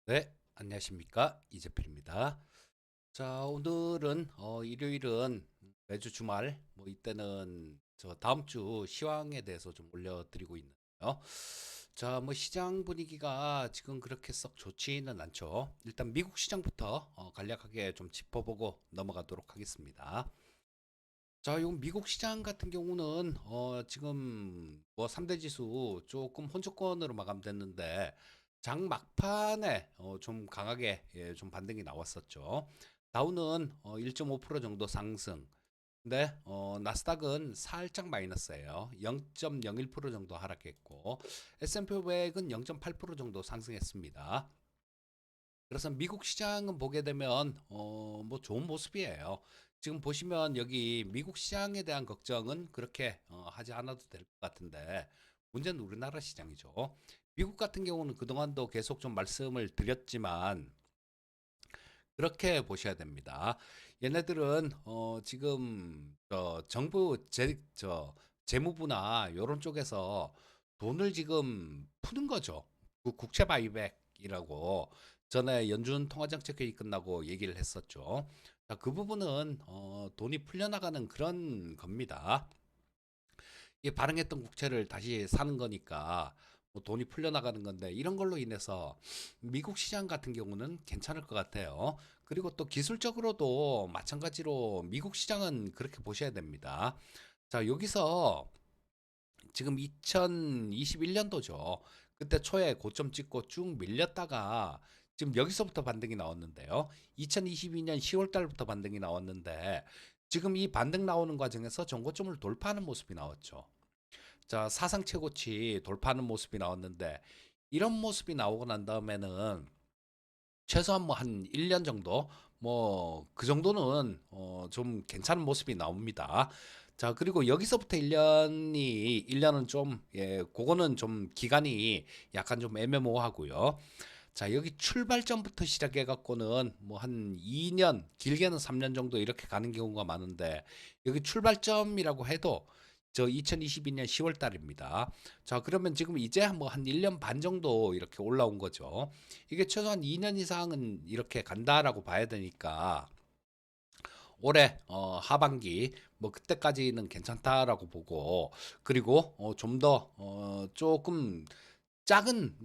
네, 안녕하십니까. 이재필입니다. 자, 오늘은 일요일은 매주 주말 이때는 저 다음 주 시황에 대해서 좀 올려드리고 있는데요. 자, 시장 분위기가 지금 그렇게 썩 좋지는 않죠. 일단 미국 시장부터 간략하게 좀 짚어보고 넘어가도록 하겠습니다. 자, 요 미국 시장 같은 경우는 지금 3대 지수 조금 혼조권으로 마감됐는데 장 막판에 좀 강하게 좀 반등이 나왔었죠. 다우는 1.5% 정도 상승. 근데 나스닥은 살짝 마이너스예요. 0.01% 정도 하락했고 S&P 500은 0.8% 정도 상승했습니다. 그래서 미국 시장은 보게 되면 좋은 모습이에요. 지금 보시면 여기 미국 시장에 대한 걱정은 그렇게 하지 않아도 될 것 같은데 문제는 우리나라 시장이죠. 미국 같은 경우는 그동안도 계속 좀 말씀을 드렸지만 그렇게 보셔야 됩니다. 얘네들은 지금 정부 재무부나 이런 쪽에서 돈을 지금 푸는 거죠. 그 국채 바이백이라고 전에 연준 통화정책회의 끝나고 얘기를 했었죠. 자, 그 부분은 돈이 풀려나가는 그런 겁니다. 이 발행했던 국채를 다시 사는 거니까 돈이 풀려나가는 건데 이런 걸로 인해서 미국 시장 같은 경우는 괜찮을 것 같아요. 그리고 또 기술적으로도 마찬가지로 미국 시장은 그렇게 보셔야 됩니다. 자, 여기서 지금 2021년도죠. 그때 초에 고점 찍고 쭉 밀렸다가 지금 여기서부터 반등이 나왔는데요. 2022년 10월 달부터 반등이 나왔는데 지금 이 반등 나오는 과정에서 전고점을 돌파하는 모습이 나왔죠. 자, 사상 최고치 돌파하는 모습이 나왔는데 이런 모습이 나오고 난 다음에는 최소한 한 1년 정도 그 정도는 좀 괜찮은 모습이 나옵니다. 자, 그리고 여기서부터 1년은 좀 그거는 좀 기간이 약간 좀 애매모호하고요. 자, 여기 출발점부터 시작해 갖고는 한 2년, 길게는 3년 정도 이렇게 가는 경우가 많은데 여기 출발점이라고 해도 저 2022년 10월 달입니다. 자, 그러면 지금 이제 한 1년 반 정도 이렇게 올라온 거죠. 이게 최소한 2년 이상은 이렇게 간다라고 봐야 되니까 올해 하반기 그때까지는 괜찮다라고 보고 그리고 좀 더 조금 작은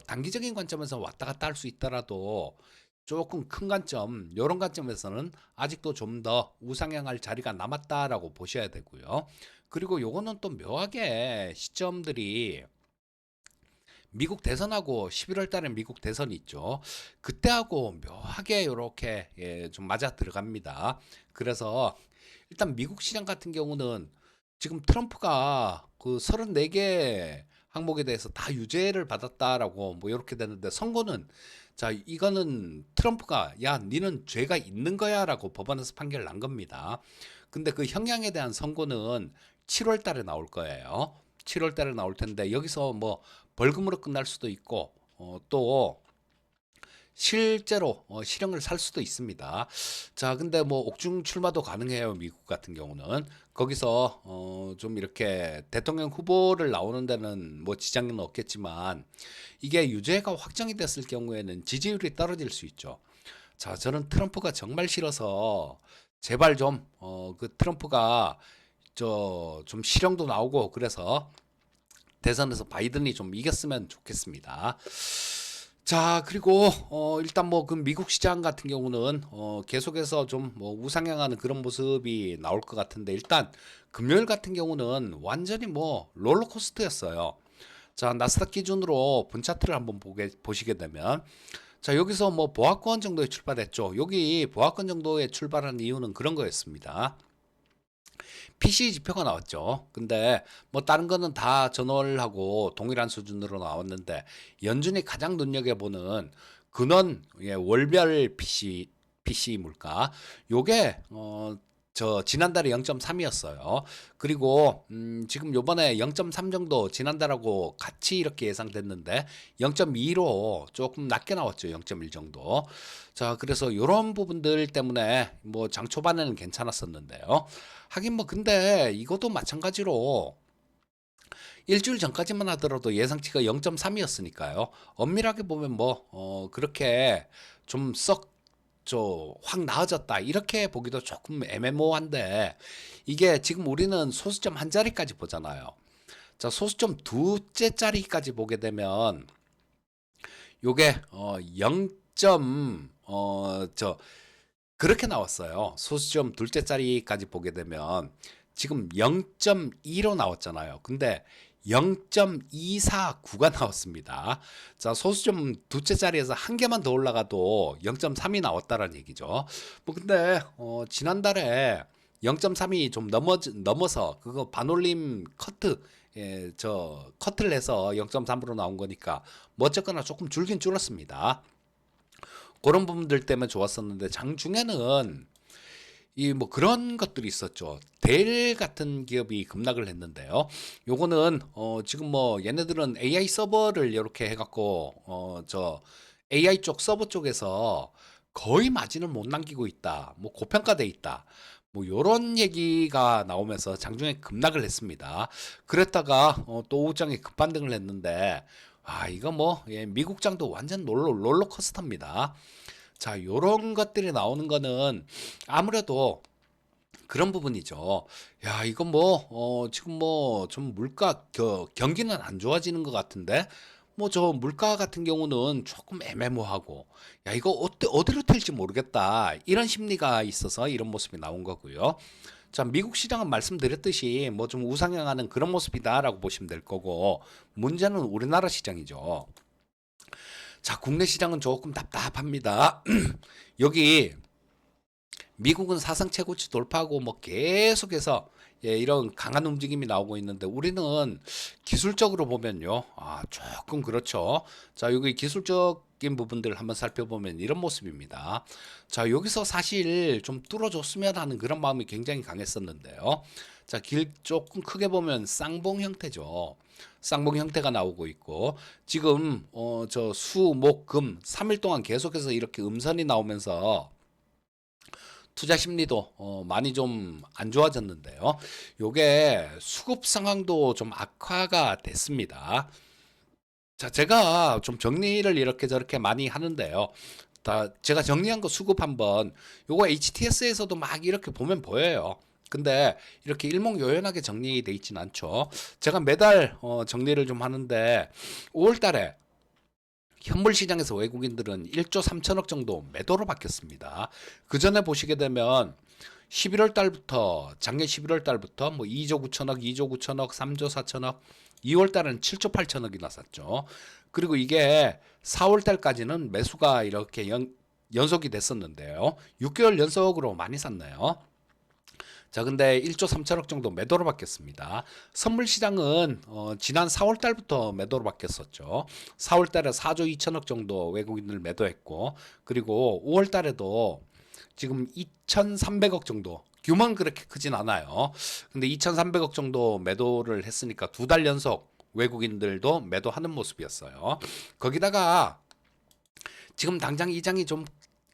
단기적인 관점에서 왔다 갔다 할 수 있더라도 조금 큰 관점 요런 관점에서는 아직도 좀 더 우상향할 자리가 남았다라고 보셔야 되고요. 그리고 요거는 또 묘하게 시점들이 미국 대선하고 11월 달에 미국 대선이 있죠. 그때하고 묘하게 요렇게 좀 맞아 들어갑니다. 그래서 일단 미국 시장 같은 경우는 지금 트럼프가 그 34개 항목에 대해서 다 유죄를 받았다라고 이렇게 되는데 선고는 자, 이거는 트럼프가 야, 니는 죄가 있는 거야라고 법원에서 판결 난 겁니다. 근데 그 형량에 대한 선고는 7월 달에 나올 거예요. 7월 달에 나올 텐데 여기서 벌금으로 끝날 수도 있고 또 실제로 실형을 살 수도 있습니다. 자, 근데 옥중 출마도 가능해요. 미국 같은 경우는 거기서 좀 이렇게 대통령 후보를 나오는 데는 지장은 없겠지만 이게 유죄가 확정이 됐을 경우에는 지지율이 떨어질 수 있죠. 자, 저는 트럼프가 정말 싫어서 제발 좀 그 트럼프가 좀 실형도 나오고 그래서 대선에서 바이든이 좀 이겼으면 좋겠습니다. 자, 그리고 일단 그 미국 시장 같은 경우는 계속해서 좀 우상향하는 그런 모습이 나올 것 같은데 일단 금요일 같은 경우는 완전히 롤러코스터였어요. 자, 나스닥 기준으로 분차트를 한번 보시게 되면 자, 여기서 보합권 정도에 출발했죠. 여기 보합권 정도에 출발한 이유는 그런 거였습니다. PC 지표가 나왔죠. 근데 다른 거는 다 전월하고 동일한 수준으로 나왔는데 연준이 가장 눈여겨보는 근원 월별 PC 물가 요게 지난달에 0.3이었어요. 그리고 지금 요번에 0.3 정도 지난달하고 같이 이렇게 예상됐는데 0.2로 조금 낮게 나왔죠. 0.1 정도. 자, 그래서 요런 부분들 때문에 장 초반에는 괜찮았었는데요. 하긴 근데 이것도 마찬가지로 일주일 전까지만 하더라도 예상치가 0.3이었으니까요. 엄밀하게 보면 뭐 그렇게 좀 썩 확 나아졌다 이렇게 보기도 조금 애매모호한데, 이게 지금 우리는 소수점 한 자리까지 보잖아요. 자, 소수점 두째 자리까지 보게 되면 요게 0점 그렇게 나왔어요. 소수점 둘째 자리까지 보게 되면 지금 0.2로 나왔잖아요. 근데 0.249가 나왔습니다. 자, 소수점 두째 자리에서 한 개만 더 올라가도 0.3이 나왔다는 얘기죠. 뭐 근데 지난달에 0.3이 좀 넘어서 그거 반올림 커트, 커트를 해서 0.3으로 나온 거니까 뭐 어쨌거나 조금 줄긴 줄었습니다. 그런 부분들 때문에 좋았었는데, 장중에는 이 뭐 그런 것들이 있었죠. 델 같은 기업이 급락을 했는데요. 요거는 지금 뭐 얘네들은 AI 서버를 이렇게 해갖고 AI 쪽 서버 쪽에서 거의 마진을 못 남기고 있다. 뭐 고평가돼 있다. 뭐 요런 얘기가 나오면서 장중에 급락을 했습니다. 그랬다가 또 오후장에 급반등을 했는데, 이거 뭐 미국장도 완전 롤러코스터입니다. 자, 요런 것들이 나오는 거는 아무래도 그런 부분이죠. 야, 이거 뭐, 지금 뭐, 좀 경기는 안 좋아지는 것 같은데, 뭐, 저 물가 같은 경우는 조금 애매모호하고, 야, 이거 어디로 튈지 모르겠다. 이런 심리가 있어서 이런 모습이 나온 거고요. 자, 미국 시장은 말씀드렸듯이 뭐 좀 우상향하는 그런 모습이다라고 보시면 될 거고, 문제는 우리나라 시장이죠. 자, 국내 시장은 조금 답답합니다. 여기 미국은 사상 최고치 돌파하고 뭐 계속해서 이런 강한 움직임이 나오고 있는데, 우리는 기술적으로 보면요, 조금 그렇죠. 자, 여기 기술적인 부분들을 한번 살펴보면 이런 모습입니다. 자, 여기서 사실 좀 뚫어줬으면 하는 그런 마음이 굉장히 강했었는데요. 자, 길 조금 크게 보면 쌍봉 형태죠. 쌍봉 형태가 나오고 있고, 지금 저 수, 목, 금 3일 동안 계속해서 이렇게 음선이 나오면서 투자 심리도 많이 좀 안 좋아졌는데요. 요게 수급 상황도 좀 악화가 됐습니다. 자, 제가 좀 정리를 이렇게 저렇게 많이 하는데요. 제가 정리한 거 수급 한번, 요거 HTS에서도 막 이렇게 보면 보여요. 근데 이렇게 일목요연하게 정리돼 있진 않죠. 제가 매달 정리를 좀 하는데, 5월 달에 현물 시장에서 외국인들은 1조 3천억 정도 매도로 바뀌었습니다. 그 전에 보시게 되면 11월 달부터, 작년 11월 달부터 뭐 2조 9천억, 2조 9천억, 3조 4천억, 2월 달은 7조 8천억이 났었죠. 그리고 이게 4월 달까지는 매수가 이렇게 연속이 됐었는데요. 6개월 연속으로 많이 샀네요. 자, 근데 1조 3천억 정도 매도로 바뀌었습니다. 선물 시장은 지난 4월 달부터 매도로 바뀌었었죠. 4월 달에 4조 2천억 정도 외국인들 매도했고, 그리고 5월 달에도 지금 2,300억 정도, 규모는 그렇게 크진 않아요. 근데 2,300억 정도 매도를 했으니까 두 달 연속 외국인들도 매도하는 모습이었어요. 거기다가 지금 당장 이 장이 좀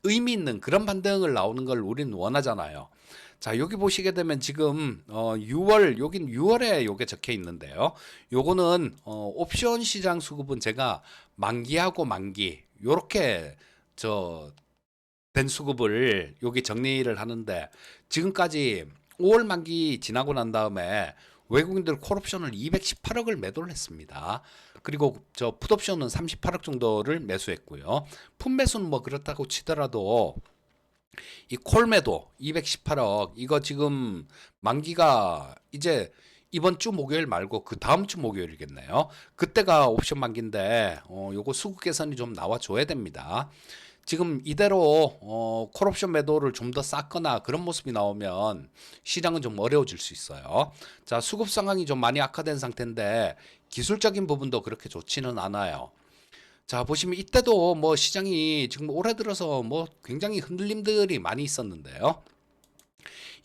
의미 있는 그런 반등을 나오는 걸 우리는 원하잖아요. 자, 여기 보시게 되면 지금 6월, 여긴 6월에 요게 적혀 있는데요. 요거는 옵션 시장 수급은 제가 만기하고 만기 요렇게 저 된 수급을 여기 정리를 하는데, 지금까지 5월 만기 지나고 난 다음에 외국인들 콜옵션을 218억을 매도를 했습니다. 그리고 저 풋옵션은 38억 정도를 매수했고요. 풋매수는 뭐 그렇다고 치더라도 이 콜매도 218억, 이거 지금 만기가 이제 이번 주 목요일 말고 그 다음 주 목요일이겠네요. 그때가 옵션 만기인데 요거 수급 개선이 좀 나와줘야 됩니다. 지금 이대로 콜옵션 매도를 좀 더 쌓거나 그런 모습이 나오면 시장은 좀 어려워질 수 있어요. 자, 수급 상황이 좀 많이 악화된 상태인데 기술적인 부분도 그렇게 좋지는 않아요. 자, 보시면 이때도 뭐 시장이 지금 올해 들어서 뭐 굉장히 흔들림들이 많이 있었는데요.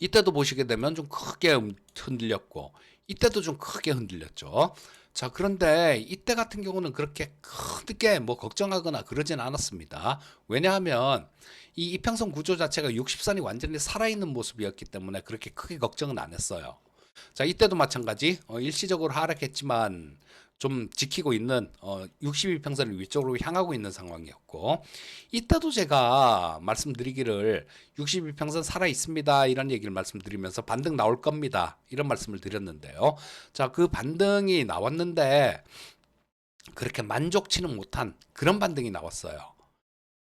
이때도 보시게 되면 좀 크게 흔들렸고, 이때도 좀 크게 흔들렸죠. 자, 그런데 이때 같은 경우는 그렇게 크게 뭐 걱정하거나 그러진 않았습니다. 왜냐하면 이 이평선 구조 자체가 60선이 완전히 살아있는 모습이었기 때문에 그렇게 크게 걱정은 안 했어요. 자, 이때도 마찬가지 일시적으로 하락했지만 좀 지키고 있는 62평선을 위쪽으로 향하고 있는 상황이었고, 이때도 제가 말씀드리기를 62평선 살아 있습니다 이런 얘기를 말씀드리면서 반등 나올 겁니다 이런 말씀을 드렸는데요. 자, 그 반등이 나왔는데 그렇게 만족치는 못한 그런 반등이 나왔어요.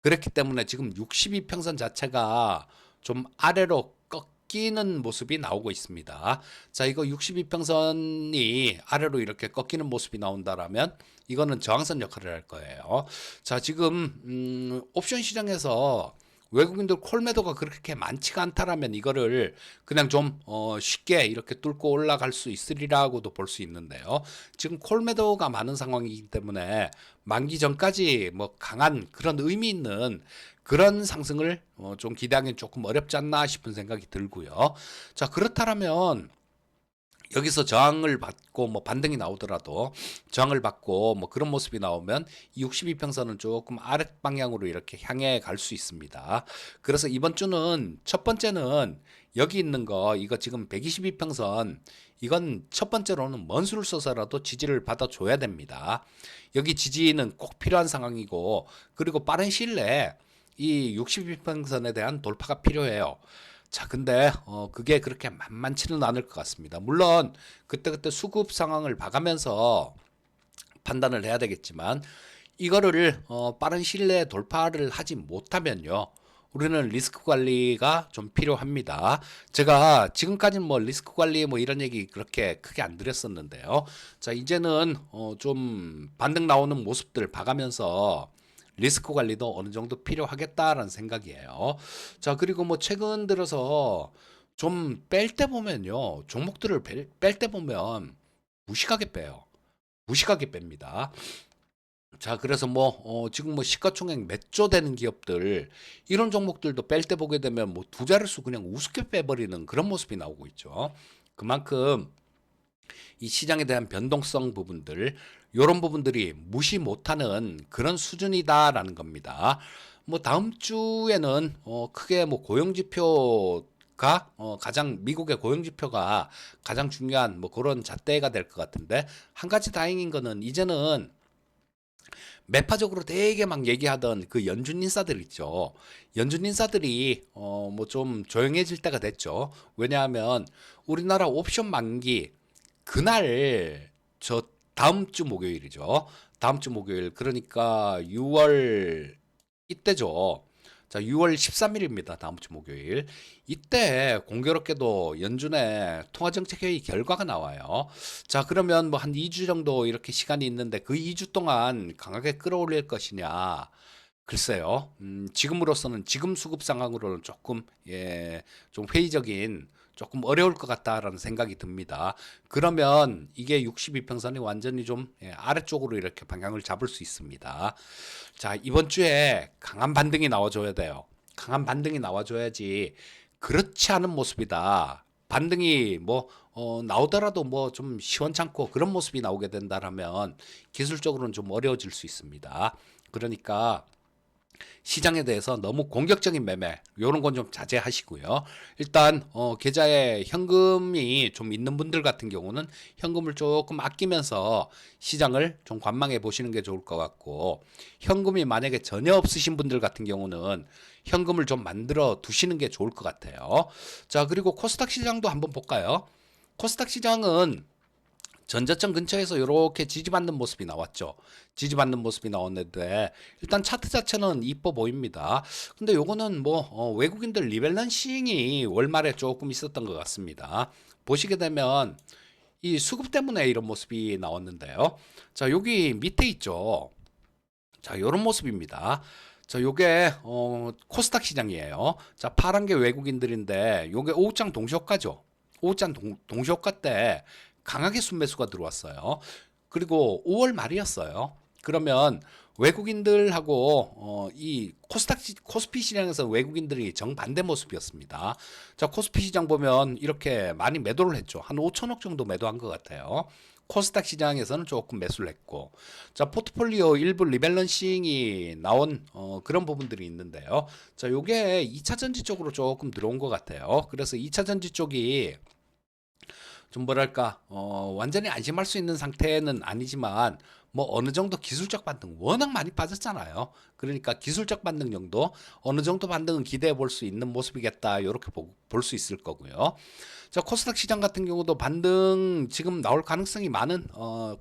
그렇기 때문에 지금 62평선 자체가 좀 아래로 꺾이는 모습이 나오고 있습니다. 자, 이거 62평선이 아래로 이렇게 꺾이는 모습이 나온다라면 이거는 저항선 역할을 할 거예요. 자, 지금 옵션 시장에서 외국인들 콜매도가 그렇게 많지가 않다라면 이거를 그냥 좀 쉽게 이렇게 뚫고 올라갈 수 있으리라고도 볼 수 있는데요. 지금 콜매도가 많은 상황이기 때문에 만기 전까지 뭐 강한 그런 의미 있는 그런 상승을 좀 기대하기는 조금 어렵지 않나 싶은 생각이 들고요. 자, 그렇다면 여기서 저항을 받고 뭐 반등이 나오더라도 저항을 받고 뭐 그런 모습이 나오면 62평선은 조금 아랫 방향으로 이렇게 향해 갈 수 있습니다. 그래서 이번 주는 첫 번째는 여기 있는 거 이거 지금 122평선 이건 첫 번째로는 먼 수를 써서라도 지지를 받아줘야 됩니다. 여기 지지는 꼭 필요한 상황이고 그리고 빠른 시일 내에 이 62평선에 대한 돌파가 필요해요. 자, 근데 그게 그렇게 만만치는 않을 것 같습니다. 물론 그때그때 수급 상황을 봐가면서 판단을 해야 되겠지만 이거를 빠른 시일 내에 돌파를 하지 못하면요. 우리는 리스크 관리가 좀 필요합니다. 제가 지금까지는 뭐 리스크 관리 뭐 이런 얘기 그렇게 크게 안 드렸었는데요. 자, 이제는 좀 반등 나오는 모습들 봐가면서 리스크 관리도 어느 정도 필요하겠다라는 생각이에요. 자, 그리고 뭐 최근 들어서 좀 뺄 때 보면요. 종목들을 뺄 때 보면 무식하게 빼요. 무식하게 뺍니다. 자, 그래서 뭐 지금 뭐 시가총액 몇 조 되는 기업들 이런 종목들도 뺄 때 보게 되면 뭐 두 자릿수 그냥 우습게 빼버리는 그런 모습이 나오고 있죠. 그만큼 이 시장에 대한 변동성 부분들 이런 부분들이 무시 못하는 그런 수준이다라는 겁니다. 뭐 다음 주에는 크게 뭐 고용 지표가 가장 미국의 고용 지표가 가장 중요한 뭐 그런 잣대가 될 것 같은데 한 가지 다행인 거는 이제는 매파적으로 되게 막 얘기하던 그 연준 인사들 있죠. 연준 인사들이 뭐 좀 조용해질 때가 됐죠. 왜냐하면 우리나라 옵션 만기 그날 저 다음 주 목요일이죠. 다음 주 목요일 그러니까 6월 이때죠. 자, 6월 13일입니다. 다음 주 목요일. 이때 공교롭게도 연준의 통화정책회의 결과가 나와요. 자, 그러면 뭐 한 2주 정도 이렇게 시간이 있는데 그 2주 동안 강하게 끌어올릴 것이냐. 글쎄요. 지금으로서는 지금 수급 상황으로는 조금 좀 회의적인 조금 어려울 것 같다라는 생각이 듭니다. 그러면 이게 62평선이 완전히 좀 아래쪽으로 이렇게 방향을 잡을 수 있습니다. 자, 이번 주에 강한 반등이 나와줘야 돼요. 강한 반등이 나와줘야지 그렇지 않은 모습이다. 반등이 뭐 나오더라도 뭐 좀 시원찮고 그런 모습이 나오게 된다라면 기술적으로는 좀 어려워질 수 있습니다. 그러니까 시장에 대해서 너무 공격적인 매매 이런 건 좀 자제하시고요. 일단 계좌에 현금이 좀 있는 분들 같은 경우는 현금을 조금 아끼면서 시장을 좀 관망해 보시는 게 좋을 것 같고 현금이 만약에 전혀 없으신 분들 같은 경우는 현금을 좀 만들어 두시는 게 좋을 것 같아요. 자, 그리고 코스닥 시장도 한번 볼까요? 코스닥 시장은 전저점 근처에서 이렇게 지지받는 모습이 나왔죠. 지지받는 모습이 나왔는데 일단 차트 자체는 이뻐 보입니다. 근데 요거는 뭐 외국인들 리밸런싱이 월말에 조금 있었던 것 같습니다. 보시게 되면 이 수급 때문에 이런 모습이 나왔는데요. 자, 여기 밑에 있죠. 자, 요런 모습입니다. 자, 요게 코스닥 시장이에요. 자, 파란 게 외국인들인데 요게 오후장 동시효과죠. 오후장 동시효과 때 강하게 순매수가 들어왔어요. 그리고 5월 말이었어요. 그러면 외국인들하고 이 코스피 시장에서 외국인들이 정반대 모습이었습니다. 자, 코스피 시장 보면 이렇게 많이 매도를 했죠. 한 5천억 정도 매도한 것 같아요. 코스닥 시장에서는 조금 매수를 했고, 자, 포트폴리오 일부 리밸런싱이 나온 그런 부분들이 있는데요. 자, 요게 2차 전지 쪽으로 조금 들어온 것 같아요. 그래서 2차 전지 쪽이 좀 뭐랄까 완전히 안심할 수 있는 상태는 아니지만 뭐 어느 정도 기술적 반등 워낙 많이 빠졌잖아요. 그러니까 기술적 반등량도 어느 정도 반등은 기대해 볼 수 있는 모습이겠다. 이렇게 볼 수 있을 거고요. 자, 코스닥 시장 같은 경우도 반등 지금 나올 가능성이 많은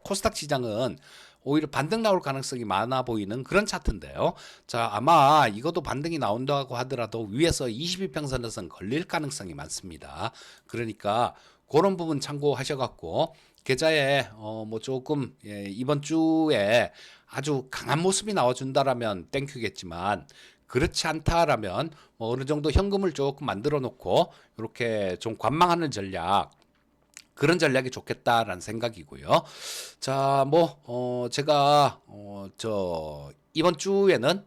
코스닥 시장은 오히려 반등 나올 가능성이 많아 보이는 그런 차트인데요. 자, 아마 이것도 반등이 나온다고 하더라도 위에서 22평선에선 걸릴 가능성이 많습니다. 그러니까 그런 부분 참고하셔갖고 계좌에 뭐 조금 이번 주에 아주 강한 모습이 나와준다라면 땡큐겠지만 그렇지 않다라면 뭐 어느 정도 현금을 조금 만들어 놓고 이렇게 좀 관망하는 전략 그런 전략이 좋겠다라는 생각이고요. 자, 뭐 제가 저 이번 주에는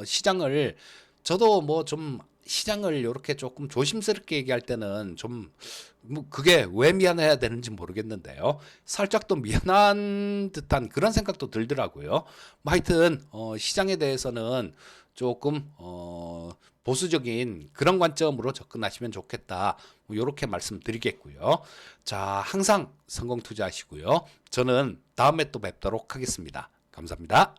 시장을 저도 뭐 좀 시장을 이렇게 조금 조심스럽게 얘기할 때는 좀 뭐 그게 왜 미안해야 되는지 모르겠는데요. 살짝 또 미안한 듯한 그런 생각도 들더라고요. 뭐 하여튼 시장에 대해서는 조금 보수적인 그런 관점으로 접근하시면 좋겠다. 뭐 이렇게 말씀드리겠고요. 자, 항상 성공 투자하시고요. 저는 다음에 또 뵙도록 하겠습니다. 감사합니다.